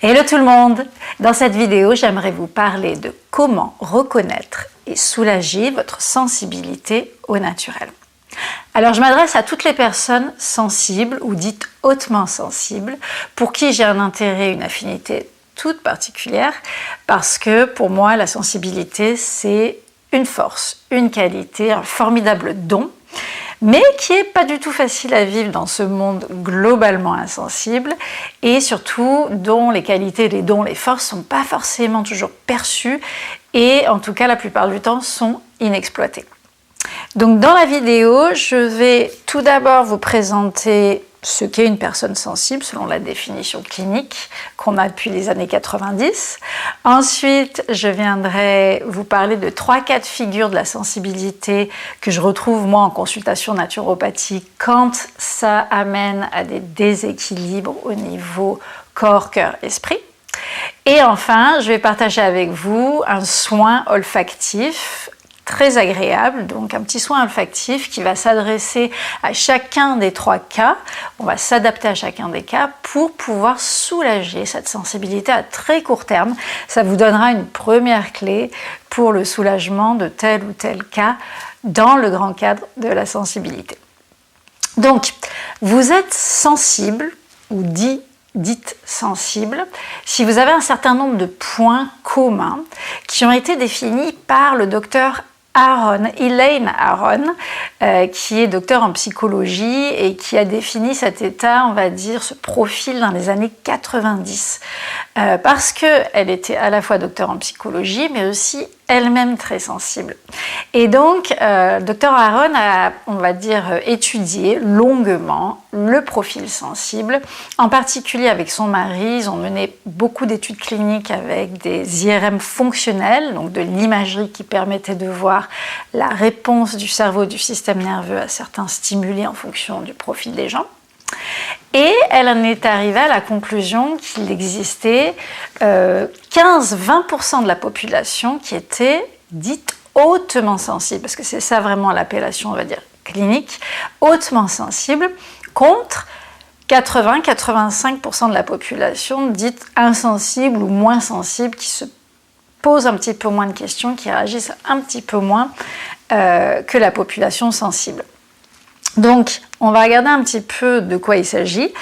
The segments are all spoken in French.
Hello tout le monde! Dans cette vidéo, j'aimerais vous parler de comment reconnaître et soulager votre sensibilité au naturel. Alors je m'adresse à toutes les personnes sensibles ou dites hautement sensibles pour qui j'ai un intérêt, une affinité toute particulière parce que pour moi la sensibilité c'est une force, une qualité, un formidable don mais qui n'est pas du tout facile à vivre dans ce monde globalement insensible et surtout dont les qualités, les dons, les forces ne sont pas forcément toujours perçues et en tout cas la plupart du temps sont inexploitées. Donc dans la vidéo, je vais tout d'abord vous présenter ce qu'est une personne sensible selon la définition clinique qu'on a depuis les années 90. Ensuite, je viendrai vous parler de 3 cas de figure de la sensibilité que je retrouve moi en consultation naturopathie quand ça amène à des déséquilibres au niveau corps, cœur, esprit. Et enfin, je vais partager avec vous un soin olfactif très agréable, donc un petit soin olfactif qui va s'adresser à chacun des 3 cas. On va s'adapter à chacun des cas pour pouvoir soulager cette sensibilité à très court terme. Ça vous donnera une première clé pour le soulagement de tel ou tel cas dans le grand cadre de la sensibilité. Donc, vous êtes sensible ou dite sensible si vous avez un certain nombre de points communs qui ont été définis par le docteur Elaine Aron, qui est docteur en psychologie et qui a défini cet état, on va dire, ce profil dans les années 90. Parce qu'elle était à la fois docteur en psychologie, mais aussi elle-même très sensible. Et donc, docteur Aron a, on va dire, étudié longuement le profil sensible. En particulier avec son mari, ils ont mené beaucoup d'études cliniques avec des IRM fonctionnels, donc de l'imagerie qui permettait de voir la réponse du cerveau, du système nerveux à certains stimuli en fonction du profil des gens. Et elle en est arrivée à la conclusion qu'il existait 15-20% de la population qui était dite hautement sensible, parce que c'est ça vraiment l'appellation, on va dire, clinique, hautement sensible, contre 80-85% de la population dite insensible ou moins sensible, qui se pose un petit peu moins de questions, qui réagissent un petit peu moins que la population sensible. Donc, on va regarder un petit peu de quoi il s'agit.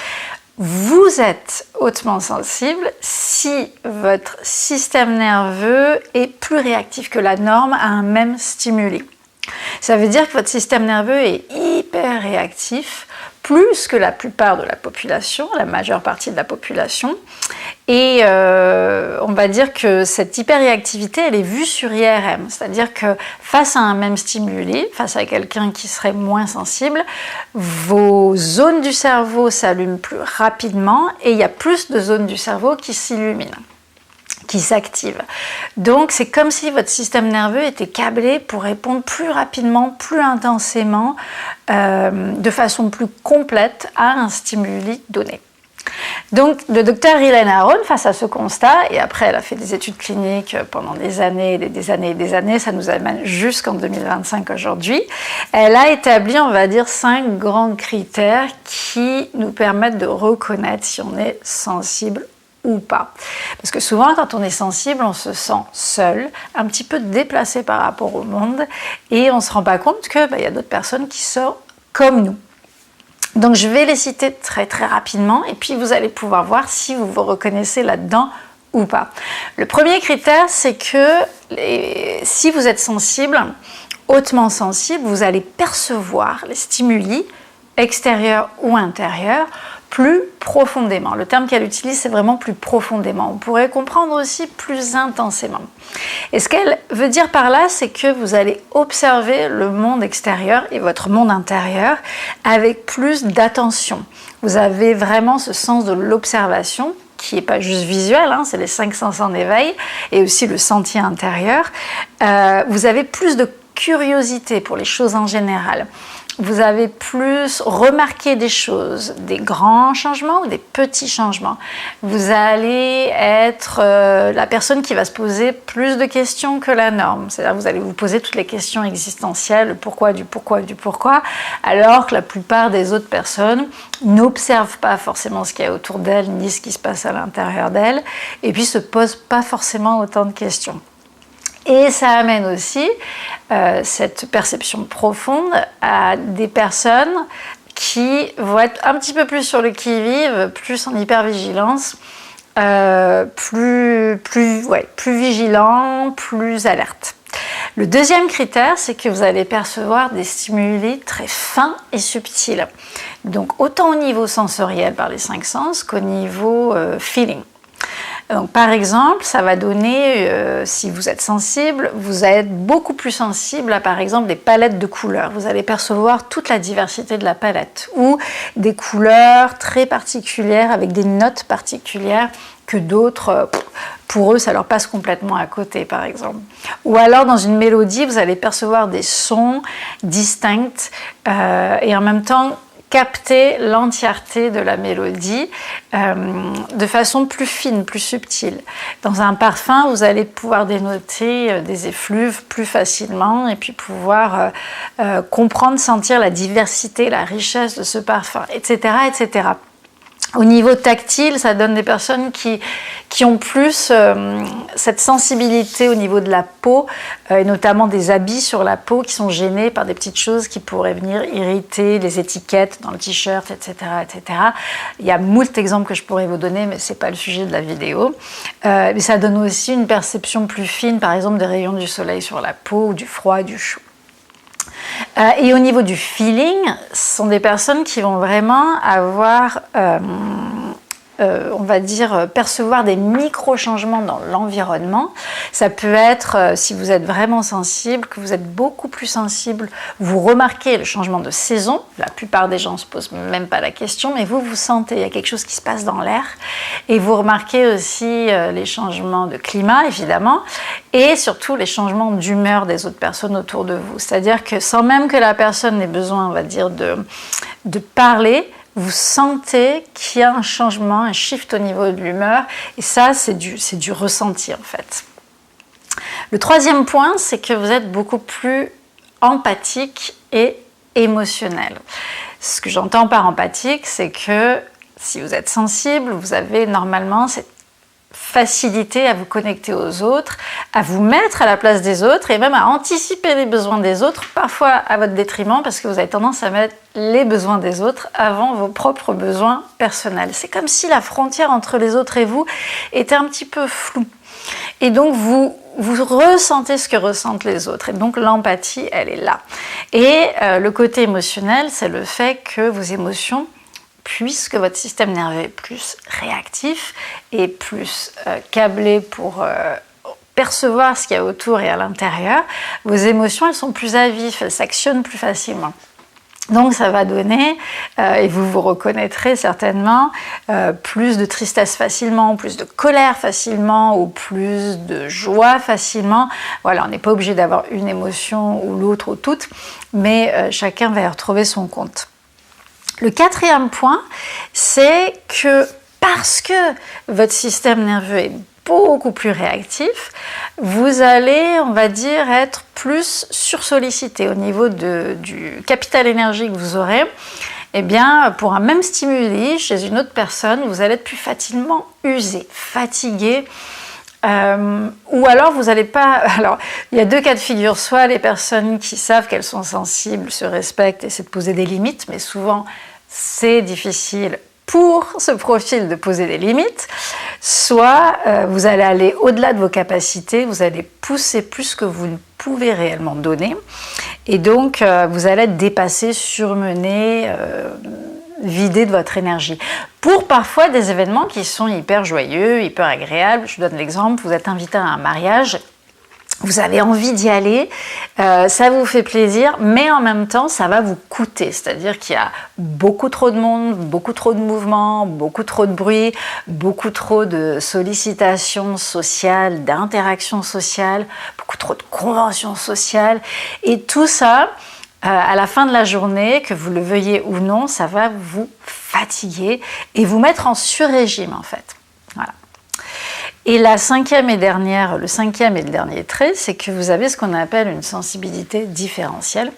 Vous êtes hautement sensible si votre système nerveux est plus réactif que la norme à un même stimuli. Ça veut dire que votre système nerveux est hyper réactif, plus que la plupart de la population, la majeure partie de la population. Et on va dire que cette hyperréactivité, elle est vue sur IRM, c'est-à-dire que face à un même stimuli, face à quelqu'un qui serait moins sensible, vos zones du cerveau s'allument plus rapidement et il y a plus de zones du cerveau qui s'illuminent, qui s'activent. Donc c'est comme si votre système nerveux était câblé pour répondre plus rapidement, plus intensément, de façon plus complète à un stimuli donné. Donc le docteur Elaine Aron, face à ce constat, et après elle a fait des études cliniques pendant des années, ça nous amène jusqu'en 2025 aujourd'hui, elle a établi, on va dire, 5 grands critères qui nous permettent de reconnaître si on est sensible ou pas. Parce que souvent, quand on est sensible, on se sent seul, un petit peu déplacé par rapport au monde, et on ne se rend pas compte qu'il y a d'autres personnes qui sont comme nous. Donc je vais les citer très très rapidement et puis vous allez pouvoir voir si vous vous reconnaissez là-dedans ou pas. Le premier critère, c'est que si vous êtes sensible, hautement sensible, vous allez percevoir les stimuli extérieurs ou intérieurs plus profondément. Le terme qu'elle utilise, c'est vraiment plus profondément. On pourrait comprendre aussi plus intensément. Et ce qu'elle veut dire par là, c'est que vous allez observer le monde extérieur et votre monde intérieur avec plus d'attention. Vous avez vraiment ce sens de l'observation qui n'est pas juste visuel, c'est les 5 sens en éveil et aussi le sentier intérieur. Vous avez plus de curiosité pour les choses en général. vous avez plus remarqué des choses, des grands changements ou des petits changements. Vous allez être la personne qui va se poser plus de questions que la norme. C'est-à-dire que vous allez vous poser toutes les questions existentielles, le pourquoi, du pourquoi, du pourquoi, alors que la plupart des autres personnes n'observent pas forcément ce qu'il y a autour d'elles, ni ce qui se passe à l'intérieur d'elles, et puis se posent pas forcément autant de questions. Et ça amène aussi cette perception profonde à des personnes qui vont être un petit peu plus sur le qui-vive, plus en hypervigilance, plus vigilant, plus alerte. Le deuxième critère, c'est que vous allez percevoir des stimuli très fins et subtils. Donc autant au niveau sensoriel par les 5 sens qu'au niveau feeling. Donc, par exemple, ça va donner, si vous êtes sensible, vous allez être beaucoup plus sensible à, par exemple, des palettes de couleurs. Vous allez percevoir toute la diversité de la palette ou des couleurs très particulières avec des notes particulières que d'autres, pour eux, ça leur passe complètement à côté, par exemple. Ou alors, dans une mélodie, vous allez percevoir des sons distincts et en même temps capter l'entièreté de la mélodie de façon plus fine, plus subtile. Dans un parfum, vous allez pouvoir dénoter des effluves plus facilement et puis pouvoir comprendre, sentir la diversité, la richesse de ce parfum, etc., etc. Au niveau tactile, ça donne des personnes qui ont plus cette sensibilité au niveau de la peau, et notamment des habits sur la peau qui sont gênés par des petites choses qui pourraient venir irriter, les étiquettes dans le t-shirt, etc., etc. Il y a moult exemples que je pourrais vous donner, mais ce n'est pas le sujet de la vidéo. Mais ça donne aussi une perception plus fine, par exemple, des rayons du soleil sur la peau, ou du froid, du chaud. Et au niveau du feeling, ce sont des personnes qui vont vraiment avoir, on va dire, percevoir des micro-changements dans l'environnement. Ça peut être, si vous êtes vraiment sensible, que vous êtes beaucoup plus sensible, vous remarquez le changement de saison. La plupart des gens ne se posent même pas la question, mais vous sentez, il y a quelque chose qui se passe dans l'air. Et vous remarquez aussi les changements de climat, évidemment, et surtout les changements d'humeur des autres personnes autour de vous. C'est-à-dire que sans même que la personne ait besoin, on va dire, de parler, vous sentez qu'il y a un changement, un shift au niveau de l'humeur, et ça, c'est du ressenti, en fait. Le troisième point, c'est que vous êtes beaucoup plus empathique et émotionnel. Ce que j'entends par empathique, c'est que si vous êtes sensible, vous avez normalement cette facilité à vous connecter aux autres, à vous mettre à la place des autres et même à anticiper les besoins des autres, parfois à votre détriment parce que vous avez tendance à mettre les besoins des autres avant vos propres besoins personnels. C'est comme si la frontière entre les autres et vous était un petit peu floue. Et donc vous ressentez ce que ressentent les autres. Et donc l'empathie, elle est là. Et le côté émotionnel, c'est le fait que vos émotions, puisque votre système nerveux est plus réactif et plus câblé pour percevoir ce qu'il y a autour et à l'intérieur, vos émotions, elles sont plus à vif, elles s'actionnent plus facilement. Donc ça va donner, et vous vous reconnaîtrez certainement, plus de tristesse facilement, plus de colère facilement, ou plus de joie facilement. Voilà, on n'est pas obligé d'avoir une émotion ou l'autre ou toutes, mais chacun va y retrouver son compte. Le quatrième point, c'est que parce que votre système nerveux est beaucoup plus réactif, vous allez, on va dire, être plus sursollicité au niveau du capital énergie que vous aurez. Eh bien, pour un même stimuli chez une autre personne, vous allez être plus facilement usé, fatigué, ou alors vous n'allez pas... Alors, il y a deux cas de figure, soit les personnes qui savent qu'elles sont sensibles, se respectent et essaient de poser des limites, mais souvent c'est difficile pour ce profil de poser des limites, soit vous allez aller au-delà de vos capacités, vous allez pousser plus que vous ne pouvez réellement donner, et donc vous allez être dépassé, surmené, vidé de votre énergie. Pour parfois des événements qui sont hyper joyeux, hyper agréables. Je vous donne l'exemple, vous êtes invité à un mariage, vous avez envie d'y aller, ça vous fait plaisir, mais en même temps, ça va vous coûter. C'est-à-dire qu'il y a beaucoup trop de monde, beaucoup trop de mouvements, beaucoup trop de bruit, beaucoup trop de sollicitations sociales, d'interactions sociales, beaucoup trop de conventions sociales. Et tout ça à la fin de la journée, que vous le veuillez ou non, ça va vous fatiguer et vous mettre en sur-régime en fait. Voilà. Et le cinquième et le dernier trait, c'est que vous avez ce qu'on appelle une sensibilité différentielle.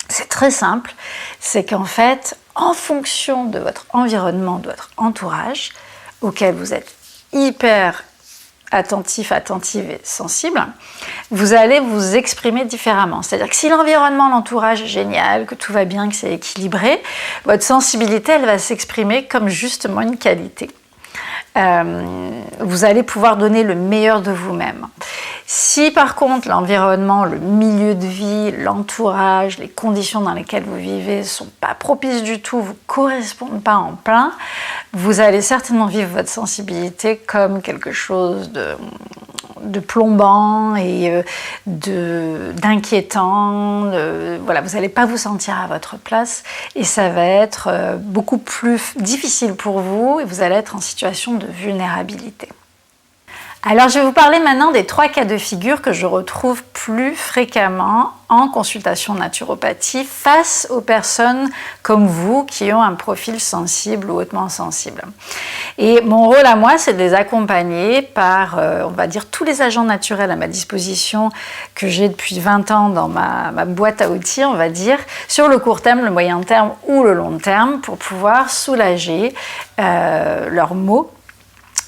C'est très simple, c'est qu'en fait, en fonction de votre environnement, de votre entourage, auquel vous êtes hyper attentif, attentive et sensible, vous allez vous exprimer différemment. C'est-à-dire que si l'environnement, l'entourage est génial, que tout va bien, que c'est équilibré, votre sensibilité, elle va s'exprimer comme justement une qualité. Vous allez pouvoir donner le meilleur de vous-même. Si par contre l'environnement, le milieu de vie, l'entourage, les conditions dans lesquelles vous vivez ne sont pas propices du tout, vous ne correspondent pas en plein, vous allez certainement vivre votre sensibilité comme quelque chose de plombant et d'inquiétant. Voilà, vous n'allez pas vous sentir à votre place et ça va être beaucoup plus difficile pour vous et vous allez être en situation de vulnérabilité. Alors, je vais vous parler maintenant des 3 cas de figure que je retrouve plus fréquemment en consultation naturopathie face aux personnes comme vous qui ont un profil sensible ou hautement sensible. Et mon rôle à moi, c'est de les accompagner par, on va dire, tous les agents naturels à ma disposition que j'ai depuis 20 ans dans ma boîte à outils, on va dire, sur le court terme, le moyen terme ou le long terme pour pouvoir soulager leurs maux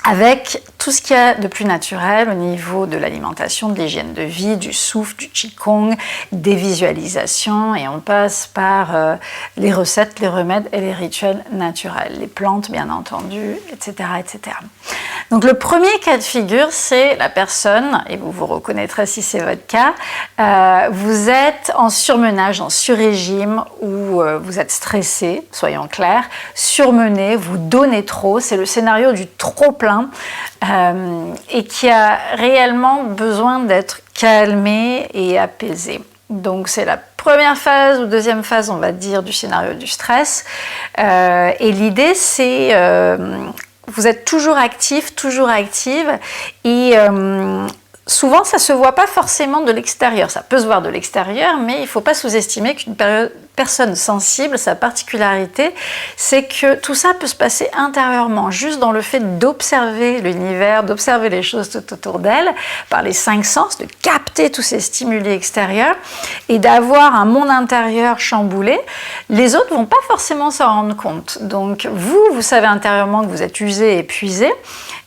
avec tout ce qu'il y a de plus naturel au niveau de l'alimentation, de l'hygiène de vie, du souffle, du qigong, des visualisations, et on passe par les recettes, les remèdes et les rituels naturels, les plantes bien entendu, etc., etc. Donc le premier cas de figure, c'est la personne, et vous vous reconnaîtrez si c'est votre cas, vous êtes en surmenage, en sur-régime, ou vous êtes stressé, soyons clairs, surmené, vous donnez trop, c'est le scénario du trop-plein, et qui a réellement besoin d'être calmé et apaisé. Donc c'est la première phase ou deuxième phase, on va dire, du scénario du stress. Et l'idée, c'est vous êtes toujours actif, toujours active, et souvent ça ne se voit pas forcément de l'extérieur. Ça peut se voir de l'extérieur, mais il ne faut pas sous-estimer qu'une personne sensible, sa particularité, c'est que tout ça peut se passer intérieurement, juste dans le fait d'observer l'univers, d'observer les choses tout autour d'elle, par les 5 sens, de capter tous ces stimuli extérieurs et d'avoir un monde intérieur chamboulé. Les autres ne vont pas forcément s'en rendre compte. Donc vous savez intérieurement que vous êtes usé, épuisé.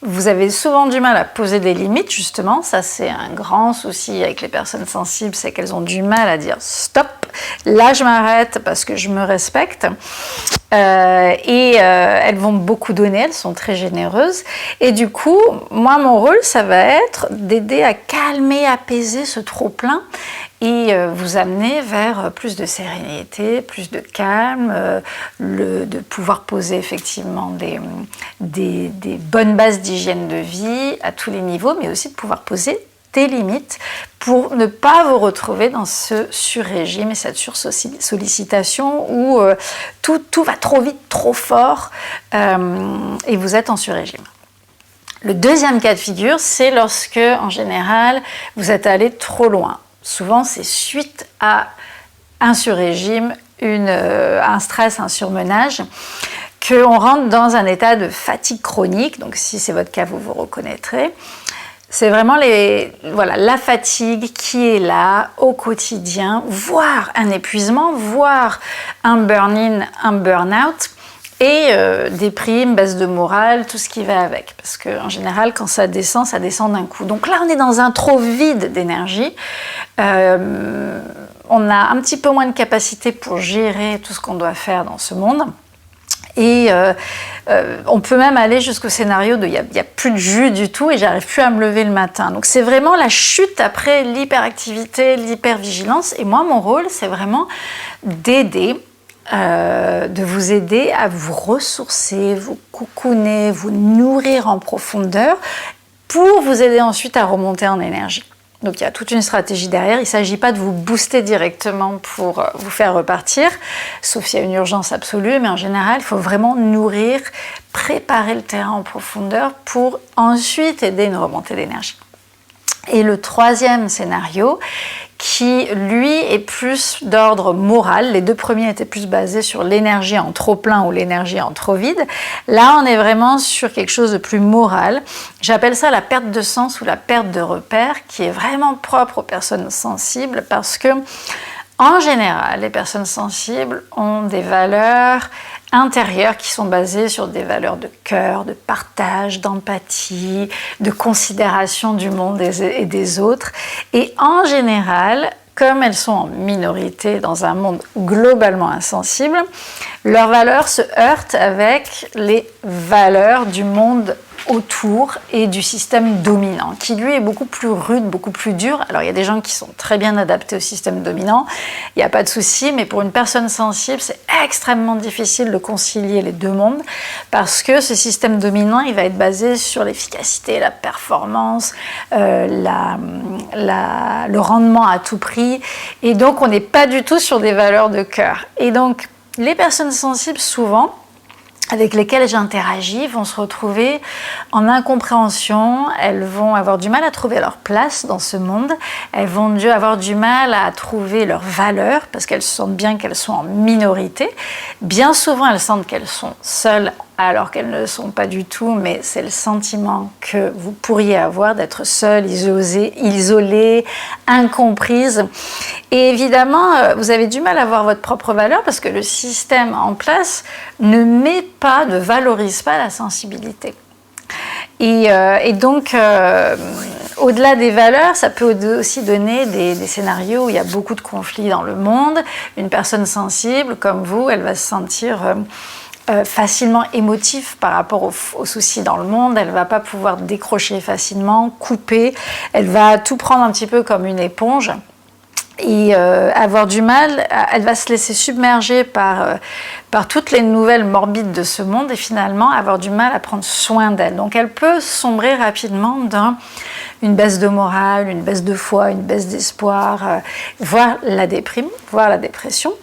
Vous avez souvent du mal à poser des limites, justement. Ça, c'est un grand souci avec les personnes sensibles, c'est qu'elles ont du mal à dire « stop, là je m'arrête parce que je me respecte ». Elles vont beaucoup donner, elles sont très généreuses. Et du coup, moi, mon rôle, ça va être d'aider à calmer, apaiser ce trop-plein et vous amener vers plus de sérénité, plus de calme, de pouvoir poser effectivement des bonnes bases d'hygiène de vie à tous les niveaux, mais aussi de pouvoir poser des limites pour ne pas vous retrouver dans ce sur-régime et cette sursollicitation où tout va trop vite, trop fort et vous êtes en sur-régime. Le deuxième cas de figure, c'est lorsque, en général, vous êtes allé trop loin. Souvent, c'est suite à un sur-régime, un stress, un surmenage, qu'on rentre dans un état de fatigue chronique. Donc, si c'est votre cas, vous vous reconnaîtrez. C'est vraiment la fatigue qui est là au quotidien, voire un épuisement, voire un burn-in, un burn-out, et déprime, baisse de morale, tout ce qui va avec. Parce qu'en général, quand ça descend d'un coup. Donc là, on est dans un trop vide d'énergie. On a un petit peu moins de capacité pour gérer tout ce qu'on doit faire dans ce monde. Et on peut même aller jusqu'au scénario de il n'y a plus de jus du tout et j'arrive plus à me lever le matin. Donc c'est vraiment la chute après l'hyperactivité, l'hypervigilance. Et moi, mon rôle, c'est vraiment d'aider, de vous aider à vous ressourcer, vous cocooner, vous nourrir en profondeur pour vous aider ensuite à remonter en énergie. Donc il y a toute une stratégie derrière, il ne s'agit pas de vous booster directement pour vous faire repartir, sauf s'il y a une urgence absolue, mais en général, il faut vraiment nourrir, préparer le terrain en profondeur pour ensuite aider une remontée d'énergie. Et le troisième scénario, qui, lui, est plus d'ordre moral. Les deux premiers étaient plus basés sur l'énergie en trop plein ou l'énergie en trop vide. Là, on est vraiment sur quelque chose de plus moral. J'appelle ça la perte de sens ou la perte de repère, qui est vraiment propre aux personnes sensibles parce que, en général, les personnes sensibles ont des valeurs intérieures qui sont basées sur des valeurs de cœur, de partage, d'empathie, de considération du monde et des autres. Et en général, comme elles sont en minorité dans un monde globalement insensible, leurs valeurs se heurtent avec les valeurs du monde autour et du système dominant, qui lui est beaucoup plus rude, beaucoup plus dur. Alors il y a des gens qui sont très bien adaptés au système dominant, il n'y a pas de souci, mais pour une personne sensible, c'est extrêmement difficile de concilier les deux mondes, parce que ce système dominant, il va être basé sur l'efficacité, la performance, le rendement à tout prix, et donc on n'est pas du tout sur des valeurs de cœur. Et donc les personnes sensibles, souvent, avec lesquelles j'interagis, vont se retrouver en incompréhension, elles vont avoir du mal à trouver leur place dans ce monde, elles vont avoir du mal à trouver leurs valeurs, parce qu'elles sentent bien qu'elles sont en minorité. Bien souvent, elles sentent qu'elles sont seules, alors qu'elles ne le sont pas du tout, mais c'est le sentiment que vous pourriez avoir d'être seule, isolée, incomprise. Et évidemment, vous avez du mal à voir votre propre valeur parce que le système en place ne valorise pas la sensibilité. Et donc, au-delà des valeurs, ça peut aussi donner des scénarios où il y a beaucoup de conflits dans le monde. Une personne sensible comme vous, elle va se sentir facilement émotive par rapport aux soucis dans le monde, elle ne va pas pouvoir décrocher facilement, couper, elle va tout prendre un petit peu comme une éponge et avoir du mal, elle va se laisser submerger par toutes les nouvelles morbides de ce monde et finalement avoir du mal à prendre soin d'elle. Donc elle peut sombrer rapidement dans une baisse de morale, une baisse de foi, une baisse d'espoir, voire la déprime, voire la dépression.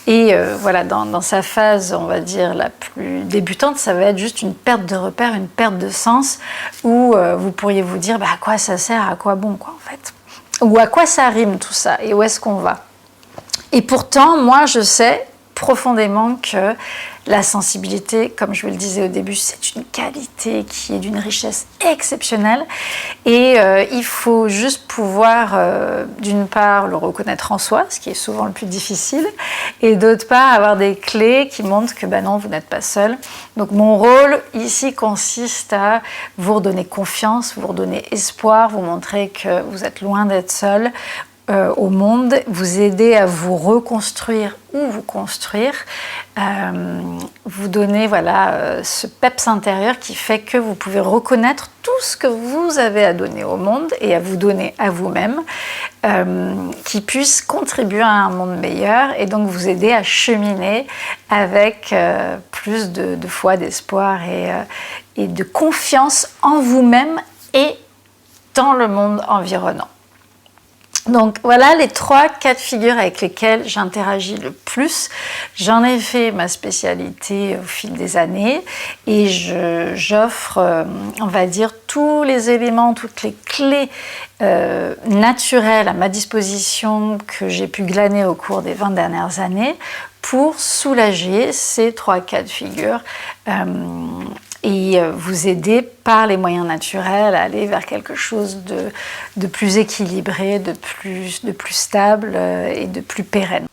Et voilà, dans sa phase, on va dire, la plus débutante, ça va être juste une perte de repère, une perte de sens, où vous pourriez vous dire, à quoi ça sert, à quoi bon, quoi, en fait. Ou à quoi ça rime tout ça, et où est-ce qu'on va. Et pourtant, moi, je sais profondément que la sensibilité, comme je vous le disais au début, c'est une qualité qui est d'une richesse exceptionnelle et il faut juste pouvoir, d'une part, le reconnaître en soi, ce qui est souvent le plus difficile, et d'autre part, avoir des clés qui montrent que non, vous n'êtes pas seul. Donc mon rôle ici consiste à vous redonner confiance, vous redonner espoir, vous montrer que vous êtes loin d'être seul au monde, vous aider à vous reconstruire ou vous construire, vous donner ce peps intérieur qui fait que vous pouvez reconnaître tout ce que vous avez à donner au monde et à vous donner à vous-même, qui puisse contribuer à un monde meilleur et donc vous aider à cheminer avec plus de foi, d'espoir et de confiance en vous-même et dans le monde environnant. Donc voilà les 3 cas de figure avec lesquels j'interagis le plus. J'en ai fait ma spécialité au fil des années et j'offre, on va dire, tous les éléments, toutes les clés naturelles à ma disposition que j'ai pu glaner au cours des 20 dernières années pour soulager ces 3 cas de figure et vous aider par les moyens naturels à aller vers quelque chose de plus équilibré, de plus stable et de plus pérenne.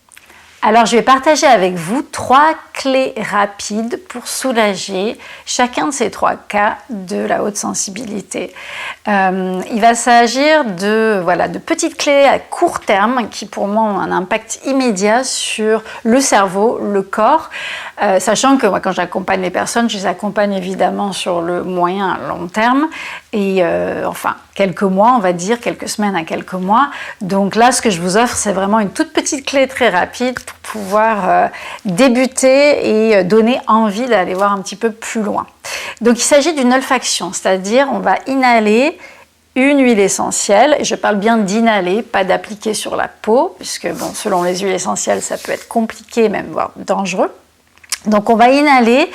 Alors, je vais partager avec vous 3 clés rapides pour soulager chacun de ces 3 cas de la haute sensibilité. Il va s'agir de petites clés à court terme qui, pour moi, ont un impact immédiat sur le cerveau, le corps, sachant que moi, quand j'accompagne les personnes, je les accompagne évidemment sur le moyen à long terme et quelques mois, on va dire, quelques semaines à quelques mois. Donc là, ce que je vous offre, c'est vraiment une toute petite clé très rapide pour pouvoir débuter et donner envie d'aller voir un petit peu plus loin. Donc il s'agit d'une olfaction, c'est-à-dire on va inhaler une huile essentielle, et je parle bien d'inhaler, pas d'appliquer sur la peau, puisque selon les huiles essentielles, ça peut être compliqué, même voire dangereux. Donc on va inhaler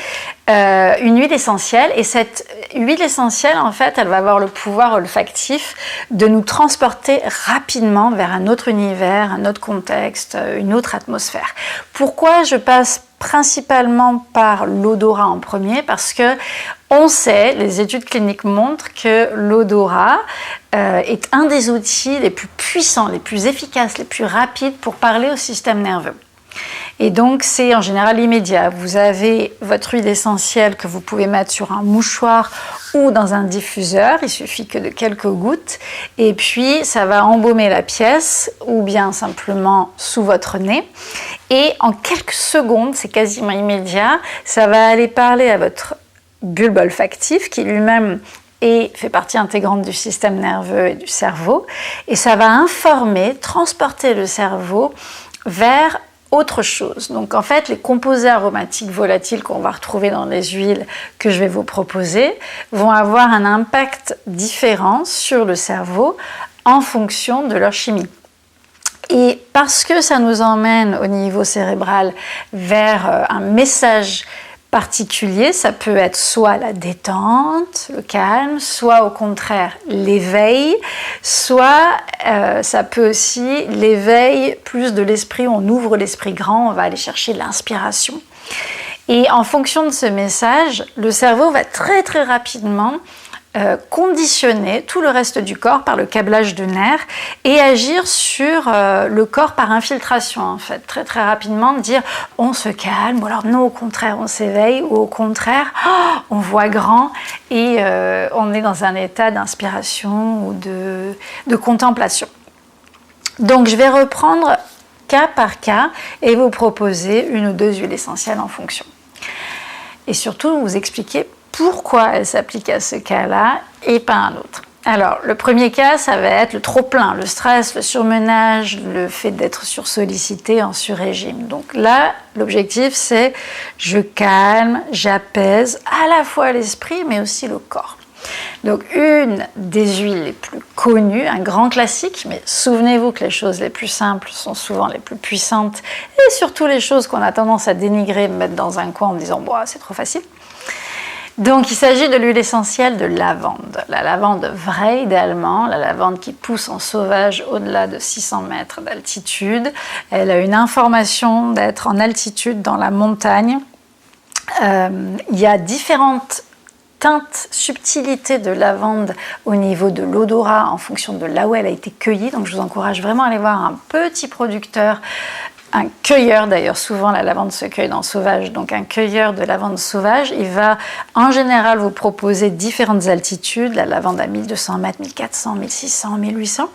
une huile essentielle et cette huile essentielle en fait elle va avoir le pouvoir olfactif de nous transporter rapidement vers un autre univers, un autre contexte, une autre atmosphère. Pourquoi je passe principalement par l'odorat en premier? Parce que on sait, les études cliniques montrent que l'odorat est un des outils les plus puissants, les plus efficaces, les plus rapides pour parler au système nerveux. Et donc c'est en général immédiat. Vous avez votre huile essentielle que vous pouvez mettre sur un mouchoir ou dans un diffuseur, il suffit que de quelques gouttes, et puis ça va embaumer la pièce ou bien simplement sous votre nez. Et en quelques secondes, c'est quasiment immédiat, ça va aller parler à votre bulbe olfactif qui lui-même fait partie intégrante du système nerveux et du cerveau, et ça va informer, transporter le cerveau vers autre chose. Donc en fait, les composés aromatiques volatiles qu'on va retrouver dans les huiles que je vais vous proposer vont avoir un impact différent sur le cerveau en fonction de leur chimie. Et parce que ça nous emmène au niveau cérébral vers un message particulier, ça peut être soit la détente, le calme, soit au contraire l'éveil, soit ça peut aussi l'éveil plus de l'esprit, on ouvre l'esprit grand, on va aller chercher l'inspiration. Et en fonction de ce message, le cerveau va très très rapidement conditionner tout le reste du corps par le câblage de nerfs et agir sur le corps par infiltration en fait, très très rapidement dire on se calme ou alors non au contraire on s'éveille ou au contraire on voit grand et on est dans un état d'inspiration ou de contemplation. Donc je vais reprendre cas par cas et vous proposer une ou deux huiles essentielles en fonction. Et surtout vous expliquer pourquoi elle s'applique à ce cas-là et pas à un autre. Alors, le premier cas, ça va être le trop-plein, le stress, le surmenage, le fait d'être sursollicité en sur-régime. Donc là, l'objectif, c'est je calme, j'apaise à la fois l'esprit, mais aussi le corps. Donc, une des huiles les plus connues, un grand classique, mais souvenez-vous que les choses les plus simples sont souvent les plus puissantes, et surtout les choses qu'on a tendance à dénigrer, mettre dans un coin en disant « Boah, c'est trop facile ». Donc il s'agit de l'huile essentielle de lavande. La lavande vraie idéalement, la lavande qui pousse en sauvage au-delà de 600 mètres d'altitude. Elle a une information d'être en altitude dans la montagne. Il y a différentes teintes, subtilités de lavande au niveau de l'odorat en fonction de là où elle a été cueillie. Donc je vous encourage vraiment à aller voir un petit producteur, un cueilleur, d'ailleurs souvent la lavande se cueille dans le sauvage, donc un cueilleur de lavande sauvage, il va en général vous proposer différentes altitudes, la lavande à 1200 mètres, 1400, 1600, 1800,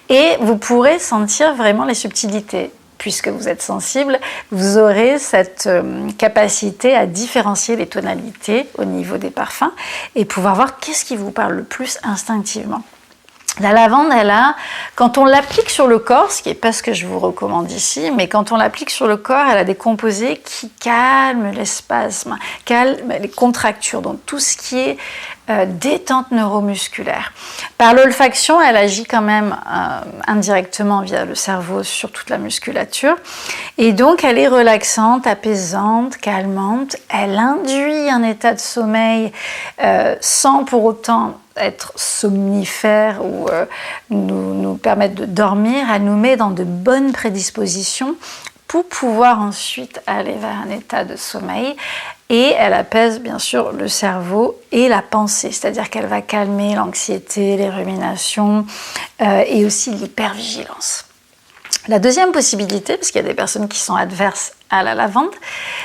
et vous pourrez sentir vraiment les subtilités. Puisque vous êtes sensible, vous aurez cette capacité à différencier les tonalités au niveau des parfums et pouvoir voir qu'est-ce qui vous parle le plus instinctivement. La lavande, quand on l'applique sur le corps, ce qui n'est pas ce que je vous recommande ici, mais quand on l'applique sur le corps, elle a des composés qui calment les spasmes, calment les contractures, donc tout ce qui est détente neuromusculaire. Par l'olfaction, elle agit quand même indirectement via le cerveau sur toute la musculature. Et donc, elle est relaxante, apaisante, calmante. Elle induit un état de sommeil sans pour autant être somnifère ou nous permettre de dormir. Elle nous met dans de bonnes prédispositions pour pouvoir ensuite aller vers un état de sommeil. Et elle apaise bien sûr le cerveau et la pensée, c'est-à-dire qu'elle va calmer l'anxiété, les ruminations et aussi l'hypervigilance. La deuxième possibilité, parce qu'il y a des personnes qui sont adverses à la lavande,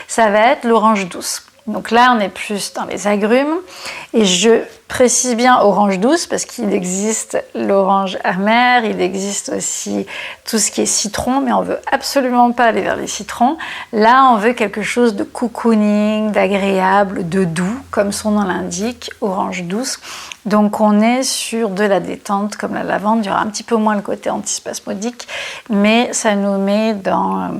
ça va être l'orange douce. Donc là, on est plus dans les agrumes et je précise bien orange douce parce qu'il existe l'orange amère, il existe aussi tout ce qui est citron, mais on veut absolument pas aller vers les citrons. Là, on veut quelque chose de cocooning, d'agréable, de doux, comme son nom l'indique, orange douce. Donc on est sur de la détente comme la lavande, il y aura un petit peu moins le côté antispasmodique, mais ça nous met dans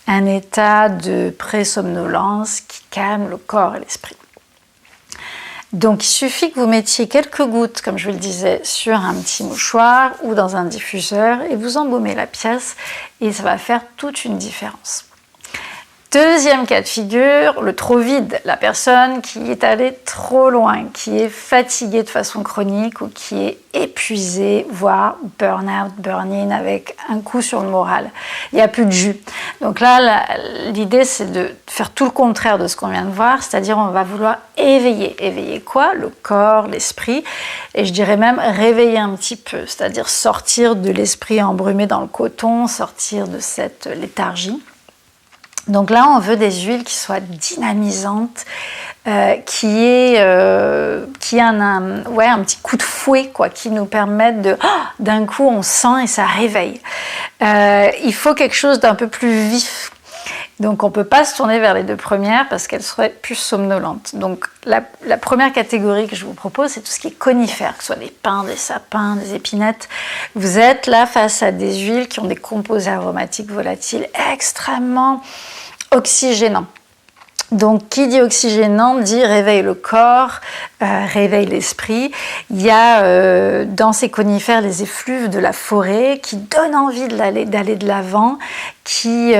un état de pré-somnolence qui calme le corps et l'esprit. Donc il suffit que vous mettiez quelques gouttes, comme je vous le disais, sur un petit mouchoir ou dans un diffuseur et vous embaumez la pièce et ça va faire toute une différence. Deuxième cas de figure, le trop vide, la personne qui est allée trop loin, qui est fatiguée de façon chronique ou qui est épuisée, voire burn-out, burn-in avec un coup sur le moral. Il n'y a plus de jus. Donc là, l'idée c'est de faire tout le contraire de ce qu'on vient de voir, c'est-à-dire on va vouloir éveiller. Éveiller quoi? Le corps, l'esprit, et je dirais même réveiller un petit peu, c'est-à-dire sortir de l'esprit embrumé dans le coton, sortir de cette léthargie. Donc là, on veut des huiles qui soient dynamisantes, qui aient un petit coup de fouet, quoi, qui nous permettent d'un coup, on sent et ça réveille. Il faut quelque chose d'un peu plus vif. Donc on ne peut pas se tourner vers les deux premières parce qu'elles seraient plus somnolentes. Donc la première catégorie que je vous propose, c'est tout ce qui est conifère, que ce soit des pins, des sapins, des épinettes. Vous êtes là face à des huiles qui ont des composés aromatiques volatiles extrêmement oxygénants. Donc, qui dit oxygénant dit réveille le corps, réveille l'esprit. Il y a dans ces conifères les effluves de la forêt qui donnent envie d'aller de l'avant, qui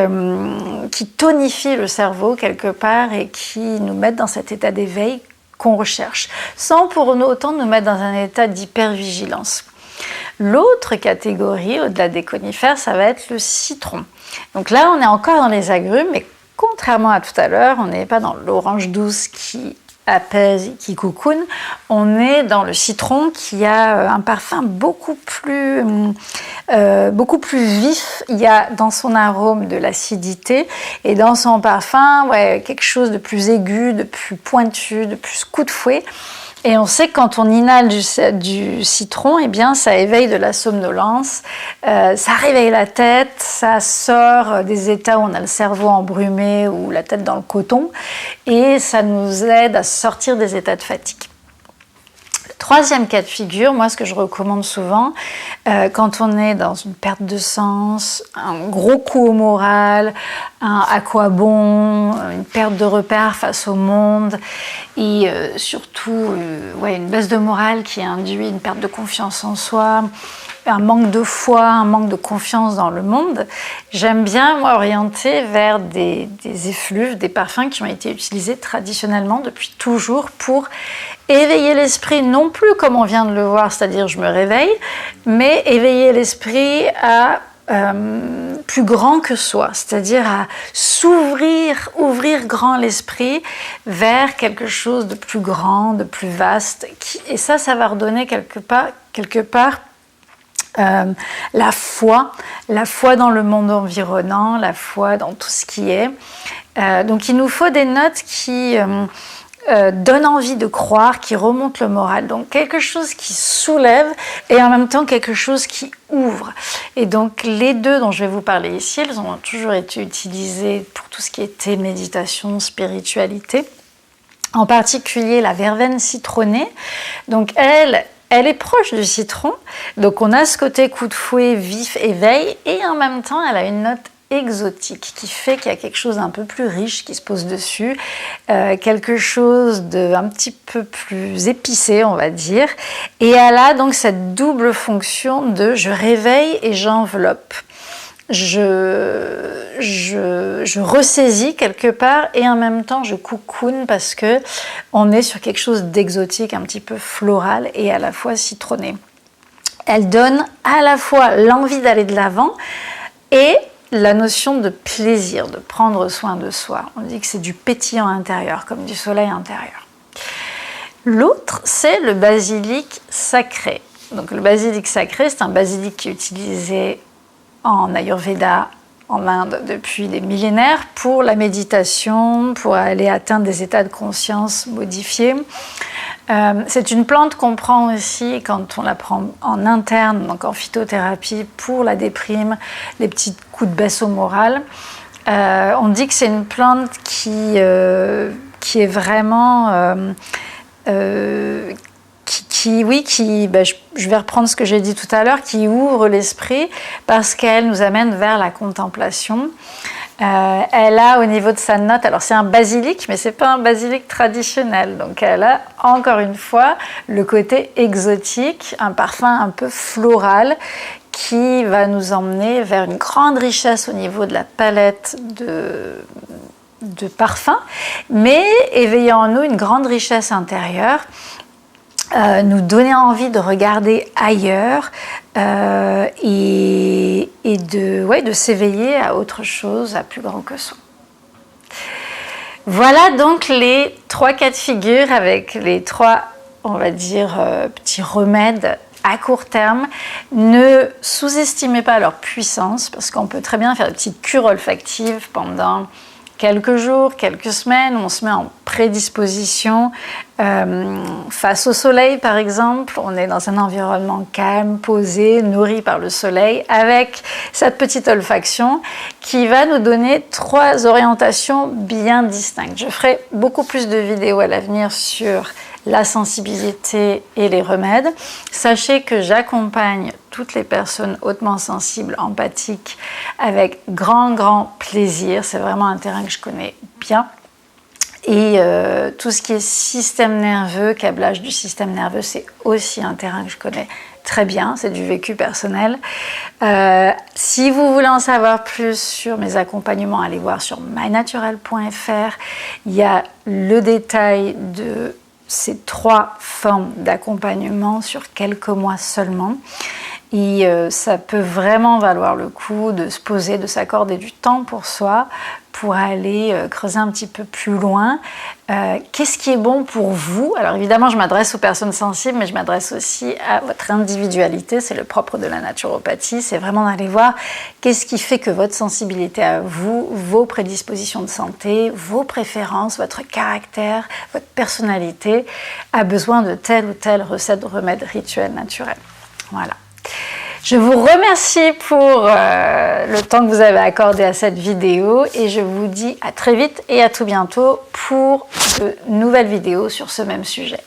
tonifient le cerveau quelque part et qui nous mettent dans cet état d'éveil qu'on recherche, sans pour autant nous mettre dans un état d'hypervigilance. L'autre catégorie, au-delà des conifères, ça va être le citron. Donc là, on est encore dans les agrumes, mais contrairement à tout à l'heure, on n'est pas dans l'orange douce qui apaise et qui coucoune, on est dans le citron qui a un parfum beaucoup plus vif. Il y a dans son arôme de l'acidité et dans son parfum quelque chose de plus aigu, de plus pointu, de plus coup de fouet. Et on sait que quand on inhale du citron, eh bien, ça éveille de la somnolence, ça réveille la tête, ça sort des états où on a le cerveau embrumé ou la tête dans le coton, et ça nous aide à sortir des états de fatigue. Troisième cas de figure, moi ce que je recommande souvent, quand on est dans une perte de sens, un gros coup au moral, à quoi bon, une perte de repère face au monde et surtout une baisse de morale qui induit une perte de confiance en soi, un manque de foi, un manque de confiance dans le monde, j'aime bien orienter vers des effluves, des parfums qui ont été utilisés traditionnellement depuis toujours pour éveiller l'esprit, non plus comme on vient de le voir, c'est-à-dire je me réveille, mais éveiller l'esprit à plus grand que soi, c'est-à-dire à ouvrir grand l'esprit vers quelque chose de plus grand, de plus vaste, et ça va redonner quelque part la foi dans le monde environnant, la foi dans tout ce qui est. Donc il nous faut des notes qui donnent envie de croire, qui remontent le moral. Donc quelque chose qui soulève et en même temps quelque chose qui ouvre. Et donc les deux dont je vais vous parler ici, elles ont toujours été utilisées pour tout ce qui était méditation, spiritualité. En particulier la verveine citronnée. Donc elle est proche du citron, donc on a ce côté coup de fouet, vif, éveil, et en même temps elle a une note exotique qui fait qu'il y a quelque chose d'un peu plus riche qui se pose dessus, quelque chose d'un petit peu plus épicé on va dire, et elle a donc cette double fonction de je réveille et j'enveloppe. Je ressaisis quelque part et en même temps je coucoune parce que on est sur quelque chose d'exotique, un petit peu floral et à la fois citronné. Elle donne à la fois l'envie d'aller de l'avant et la notion de plaisir, de prendre soin de soi. On dit que c'est du pétillant intérieur, comme du soleil intérieur. L'autre, c'est le basilic sacré. Donc le basilic sacré, c'est un basilic qui est utilisé en Ayurveda, en Inde, depuis des millénaires, pour la méditation, pour aller atteindre des états de conscience modifiés. C'est une plante qu'on prend aussi quand on la prend en interne, donc en phytothérapie, pour la déprime, les petits coups de baisse au moral. On dit que c'est une plante qui est vraiment... je vais reprendre ce que j'ai dit tout à l'heure, qui ouvre l'esprit parce qu'elle nous amène vers la contemplation. Elle a au niveau de sa note, alors c'est un basilic, mais c'est pas un basilic traditionnel, donc elle a encore une fois le côté exotique, un parfum un peu floral qui va nous emmener vers une grande richesse au niveau de la palette de parfum, mais éveiller en nous une grande richesse intérieure, nous donner envie de regarder ailleurs et de s'éveiller à autre chose, à plus grand que soi. Voilà donc les 3 cas de figure avec les 3, on va dire, petits remèdes à court terme. Ne sous-estimez pas leur puissance parce qu'on peut très bien faire des petites cures olfactives pendant quelques jours, quelques semaines. On se met en prédisposition face au soleil par exemple. On est dans un environnement calme, posé, nourri par le soleil avec cette petite olfaction qui va nous donner 3 orientations bien distinctes. Je ferai beaucoup plus de vidéos à l'avenir sur la sensibilité et les remèdes. Sachez que j'accompagne toutes les personnes hautement sensibles, empathiques, avec grand plaisir. C'est vraiment un terrain que je connais bien. Et tout ce qui est système nerveux, câblage du système nerveux, c'est aussi un terrain que je connais très bien, c'est du vécu personnel. Si vous voulez en savoir plus sur mes accompagnements, allez voir sur mynaturel.fr. Il y a le détail de ces 3 formes d'accompagnement sur quelques mois seulement. Et ça peut vraiment valoir le coup de se poser, de s'accorder du temps pour soi, pour aller creuser un petit peu plus loin. Qu'est-ce qui est bon pour vous? Alors évidemment, je m'adresse aux personnes sensibles, mais je m'adresse aussi à votre individualité. C'est le propre de la naturopathie. C'est vraiment d'aller voir qu'est-ce qui fait que votre sensibilité à vous, vos prédispositions de santé, vos préférences, votre caractère, votre personnalité a besoin de telle ou telle recette, remède, rituel naturel. Voilà. Je vous remercie pour le temps que vous avez accordé à cette vidéo et je vous dis à très vite et à tout bientôt pour de nouvelles vidéos sur ce même sujet.